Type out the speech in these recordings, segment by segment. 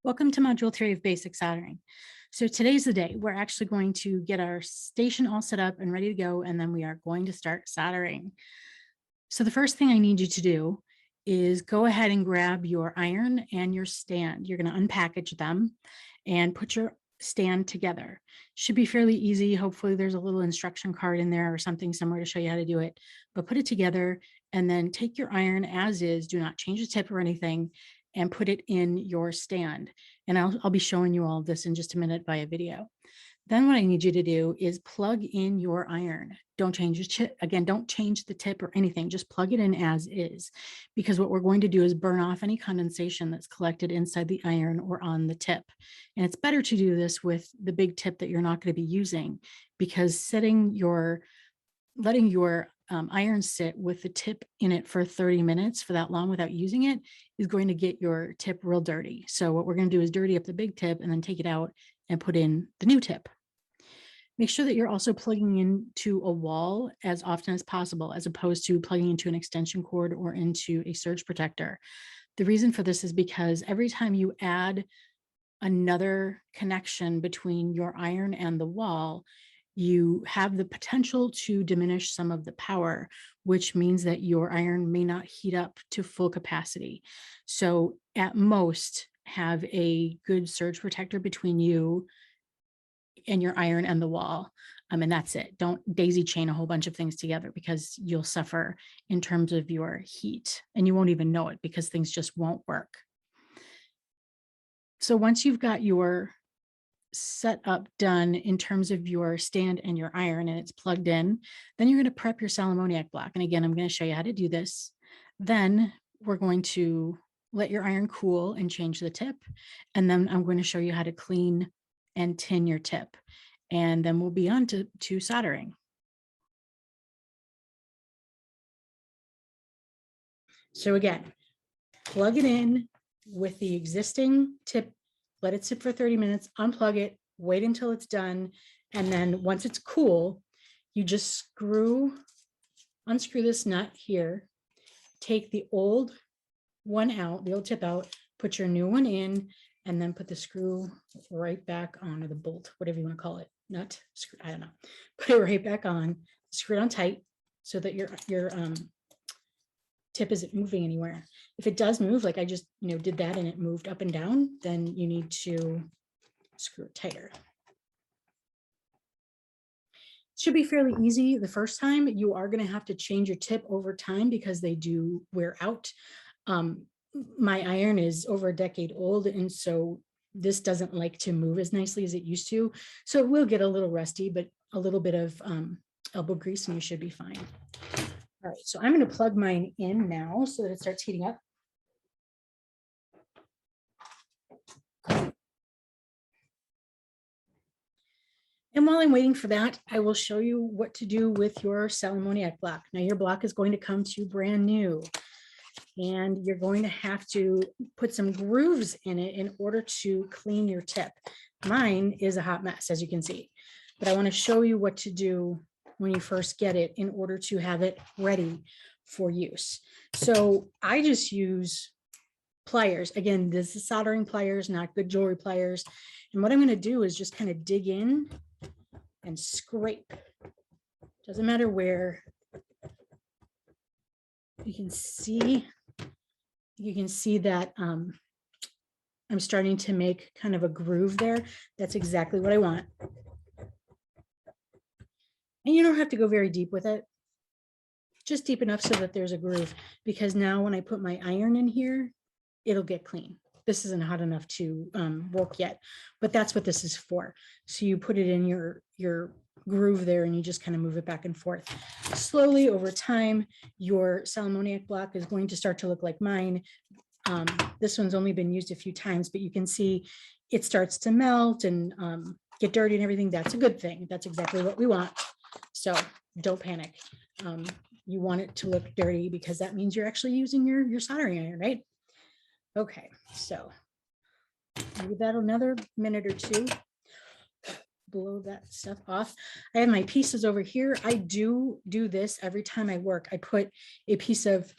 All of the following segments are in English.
Welcome to Module 3 of Basic Soldering. So today's the day. We're actually going to get our station all set up and ready to go, and then we are going to start soldering. So the first thing I need you to do is go ahead and grab your iron and your stand. You're going to unpackage them and put your stand together. Should be fairly easy. Hopefully there's a little instruction card in there or something somewhere to show you how to do it, but put it together and then take your iron as is. Do not change the tip or anything and put it in your stand. And I'll be showing you all of this in just a minute via video. Then what I need you to do is plug in your iron. Don't change your chip. Again, don't change the tip or anything. Just plug it in as is, because what we're going to do is burn off any condensation that's collected inside the iron or on the tip. And it's better to do this with the big tip that you're not going to be using, because letting your iron sit with the tip in it for 30 minutes for that long without using it is going to get your tip real dirty. So what we're going to do is dirty up the big tip and then take it out and put in the new tip. Make sure that you're also plugging into a wall as often as possible, as opposed to plugging into an extension cord or into a surge protector. The reason for this is because every time you add another connection between your iron and the wall, you have the potential to diminish some of the power, which means that your iron may not heat up to full capacity. So at most, have a good surge protector between you and your iron and the wall. And that's it. Don't daisy chain a whole bunch of things together, because you'll suffer in terms of your heat and you won't even know it because things just won't work. So once you've got your setup done in terms of your stand and your iron and it's plugged in, then you're going to prep your sal ammoniac block. And again, I'm going to show you how to do this. Then we're going to let your iron cool and change the tip. And then I'm going to show you how to clean and tin your tip. And then we'll be on to soldering. So again, plug it in with the existing tip, let it sit for 30 minutes, unplug it, wait until it's done. And then once it's cool, you just unscrew this nut here, take the old one out, the old tip out, put your new one in, and then put the screw right back on, or the bolt, whatever you want to call it, nut, screw, I don't know. Put it right back on, screw it on tight so that your tip isn't moving anywhere. If it does move, like I just did that and it moved up and down, then you need to screw it tighter. It should be fairly easy the first time. You are going to have to change your tip over time because they do wear out. My iron is over a decade old, and so this doesn't like to move as nicely as it used to. So it will get a little rusty, but a little bit of elbow grease and you should be fine. All right, so I'm going to plug mine in now so that it starts heating up. And while I'm waiting for that, I will show you what to do with your sal ammoniac block. Now your block is going to come to you brand new, and you're going to have to put some grooves in it in order to clean your tip. Mine is a hot mess, as you can see, but I want to show you what to do when you first get it in order to have it ready for use. So I just use pliers. Again, this is soldering pliers, not good jewelry pliers. And what I'm going to do is just kind of dig in and scrape. Doesn't matter where. You can see that I'm starting to make kind of a groove there. That's exactly what I want. And you don't have to go very deep with it, just deep enough so that there's a groove, because now when I put my iron in here, it'll get clean. This isn't hot enough to work yet, but that's what this is for. So you put it in your groove there and you just kind of move it back and forth. Slowly over time, your sal ammoniac block is going to start to look like mine. This one's only been used a few times, but you can see it starts to melt and get dirty and everything. That's a good thing. That's exactly what we want. So don't panic. You want it to look dirty because that means you're actually using your soldering iron, right? Okay, so give that another minute or two. Blow that stuff off. I have my pieces over here. I do this every time I work. I put a piece of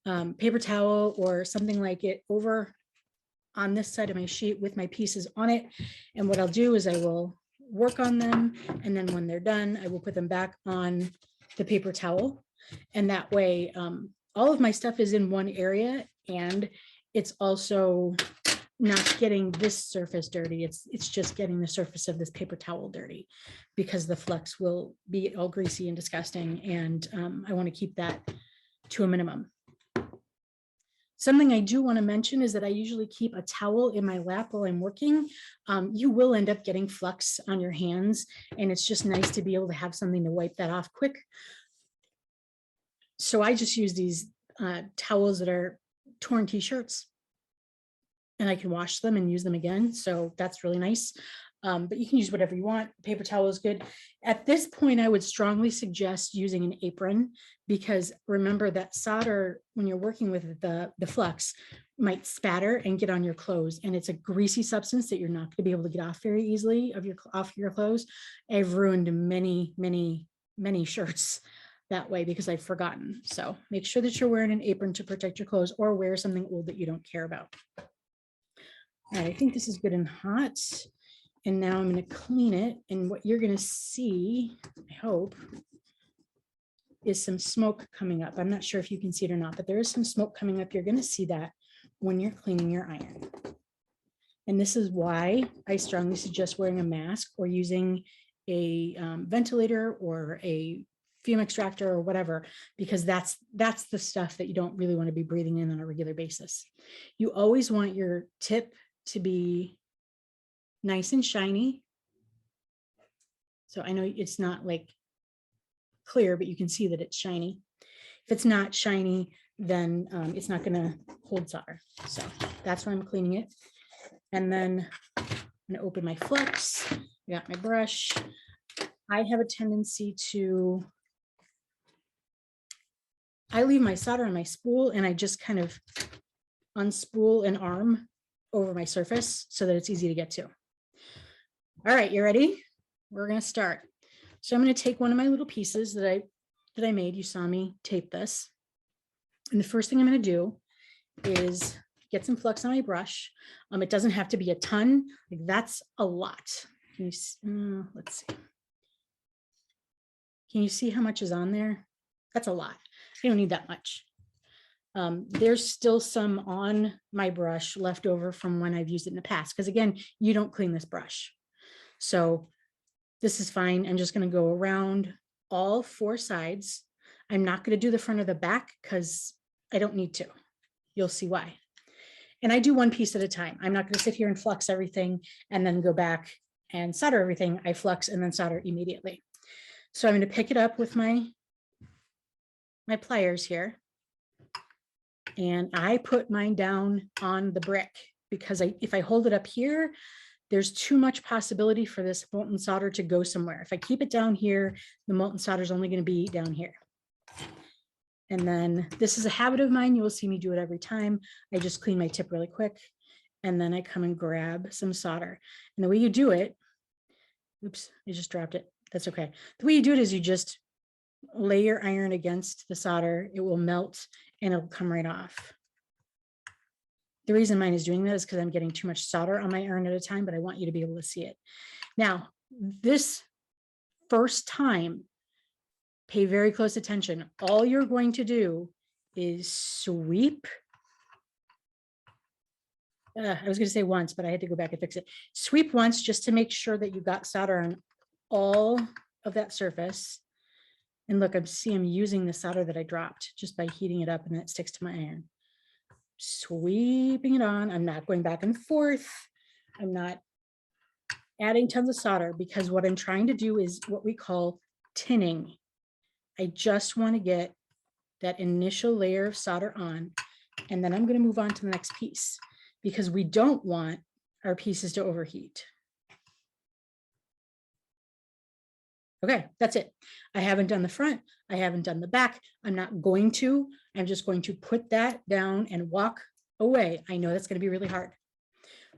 paper towel or something like it over on this side of my sheet with my pieces on it. And what I'll do is I will work on them. And then when they're done, I will put them back on the paper towel. And that way, all of my stuff is in one area, and it's also not getting this surface dirty. It's just getting the surface of this paper towel dirty, because the flux will be all greasy and disgusting. And I want to keep that to a minimum. Something I do want to mention is that I usually keep a towel in my lap while I'm working. You will end up getting flux on your hands, and it's just nice to be able to have something to wipe that off quick. So I just use these towels that are torn t-shirts, and I can wash them and use them again. So that's really nice. But you can use whatever you want. Paper towel is good. At this point, I would strongly suggest using an apron, because remember that solder, when you're working with the flux, might spatter and get on your clothes. And it's a greasy substance that you're not going to be able to get off very easily off your clothes. I've ruined many, many, many shirts that way because I've forgotten. So make sure that you're wearing an apron to protect your clothes, or wear something old that you don't care about. All right, I think this is good and hot. And now I'm going to clean it. And what you're going to see, I hope, is some smoke coming up. I'm not sure if you can see it or not, but there is some smoke coming up. You're going to see that when you're cleaning your iron. And this is why I strongly suggest wearing a mask or using a ventilator or a fume extractor or whatever, because that's the stuff that you don't really want to be breathing in on a regular basis. You always want your tip to be nice and shiny. So I know it's not like clear, but you can see that it's shiny. If it's not shiny, then it's not going to hold solder. So that's why I'm cleaning it. And then I'm going to open my flux. I got my brush. I have a tendency to, I leave my solder on my spool, and I just kind of unspool an arm over my surface so that it's easy to get to. All right, you ready? We're going to start. So I'm going to take one of my little pieces that I made. You saw me tape this. And the first thing I'm going to do is get some flux on my brush. It doesn't have to be a ton. Like, that's a lot. Can you see? Let's see. Can you see how much is on there? That's a lot. You don't need that much. There's still some on my brush left over from when I've used it in the past, because again, you don't clean this brush. So this is fine. I'm just going to go around all four sides. I'm not going to do the front or the back because I don't need to. You'll see why. And I do one piece at a time. I'm not going to sit here and flux everything and then go back and solder everything. I flux and then solder immediately. So I'm going to pick it up with my pliers here. And I put mine down on the brick, because if I hold it up here, there's too much possibility for this molten solder to go somewhere. If I keep it down here, the molten solder is only going to be down here. And then this is a habit of mine. You will see me do it every time. I just clean my tip really quick, and then I come and grab some solder. And the way you do it, oops, I just dropped it. That's okay. The way you do it is you just lay your iron against the solder. It will melt and it'll come right off. The reason mine is doing that is because I'm getting too much solder on my iron at a time, but I want you to be able to see it. Now, this first time, pay very close attention. All you're going to do is sweep. I was going to say once, but I had to go back and fix it. Sweep once just to make sure that you got solder on all of that surface. And look, I'm using the solder that I dropped just by heating it up, and it sticks to my iron. Sweeping it on. I'm not going back and forth. I'm not adding tons of solder, because what I'm trying to do is what we call tinning. I just want to get that initial layer of solder on, and then I'm going to move on to the next piece, because we don't want our pieces to overheat. Okay, that's it. I haven't done the front. I haven't done the back. I'm not going to. I'm just going to put that down and walk away. I know that's going to be really hard,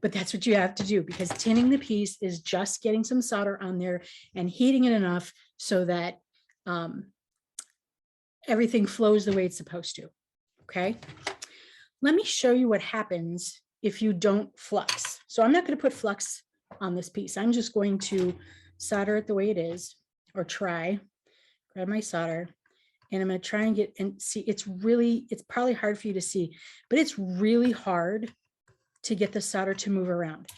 but that's what you have to do, because tinning the piece is just getting some solder on there and heating it enough so that everything flows the way it's supposed to. Okay. Let me show you what happens if you don't flux. So I'm not going to put flux on this piece. I'm just going to solder it the way it is, or try. Grab my solder, and I'm going to try and get, and see, it's probably hard for you to see, but it's really hard to get the solder to move around.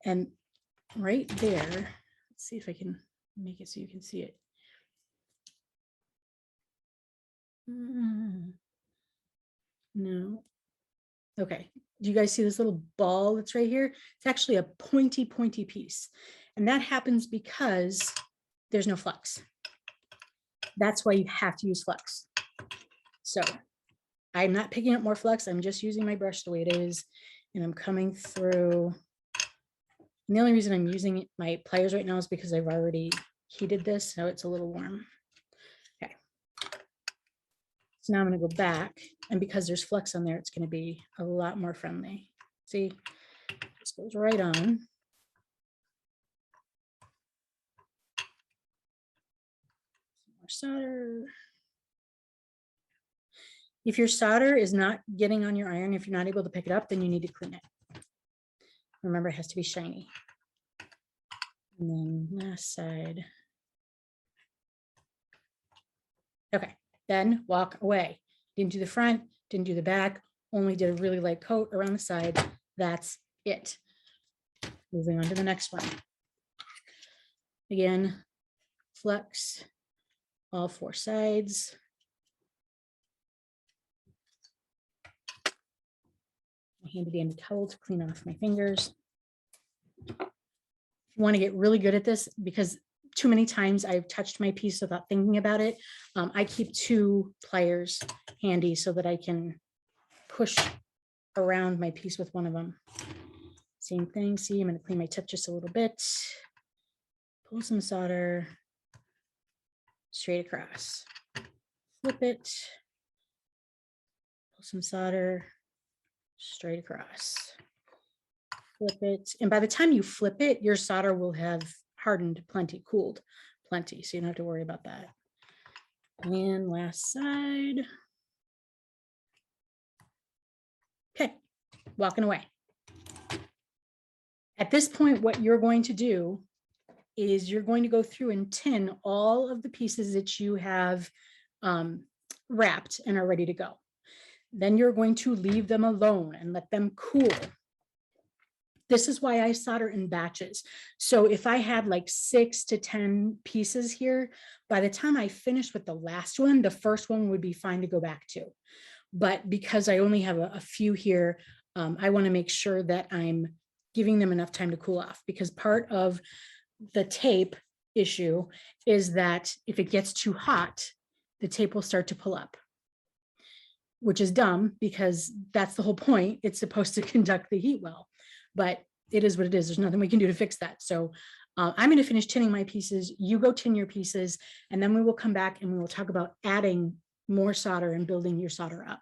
And right there, let's see if I can make it so you can see it. No. Okay. Do you guys see this little ball that's right here? It's actually a pointy piece. And that happens because there's no flux. That's why you have to use flux. So I'm not picking up more flux. I'm just using my brush the way it is. And I'm coming through. And the only reason I'm using my pliers right now is because I've already heated this, so it's a little warm. Okay. So now I'm going to go back, and because there's flux on there, it's going to be a lot more friendly. See, this goes right on. Some more solder. If your solder is not getting on your iron, if you're not able to pick it up, then you need to clean it. Remember, it has to be shiny. And then last side. Okay, then walk away. Didn't do the front, didn't do the back, only did a really light coat around the side. That's it. Moving on to the next one. Again, flux all four sides. I handy dandy towel to clean off my fingers. If you want to get really good at this, because too many times I've touched my piece without thinking about it, I keep 2 pliers handy so that I can push around my piece with one of them. Same thing. See, I'm going to clean my tip just a little bit. Pull some solder straight across. Flip it. Pull some solder straight across. Flip it. And by the time you flip it, your solder will have hardened plenty, cooled plenty. So you don't have to worry about that. And last side. Okay, walking away. At this point, what you're going to do is you're going to go through and tin all of the pieces that you have wrapped and are ready to go. Then you're going to leave them alone and let them cool. This is why I solder in batches. So if I had like 6 to 10 pieces here, by the time I finish with the last one, the first one would be fine to go back to. But because I only have a few here, I want to make sure that I'm giving them enough time to cool off, because part of the tape issue is that if it gets too hot, the tape will start to pull up, which is dumb because that's the whole point. It's supposed to conduct the heat well, but it is what it is. There's nothing we can do to fix that. So I'm going to finish tinning my pieces. You go tin your pieces, and then we will come back and we will talk about adding more solder and building your solder up.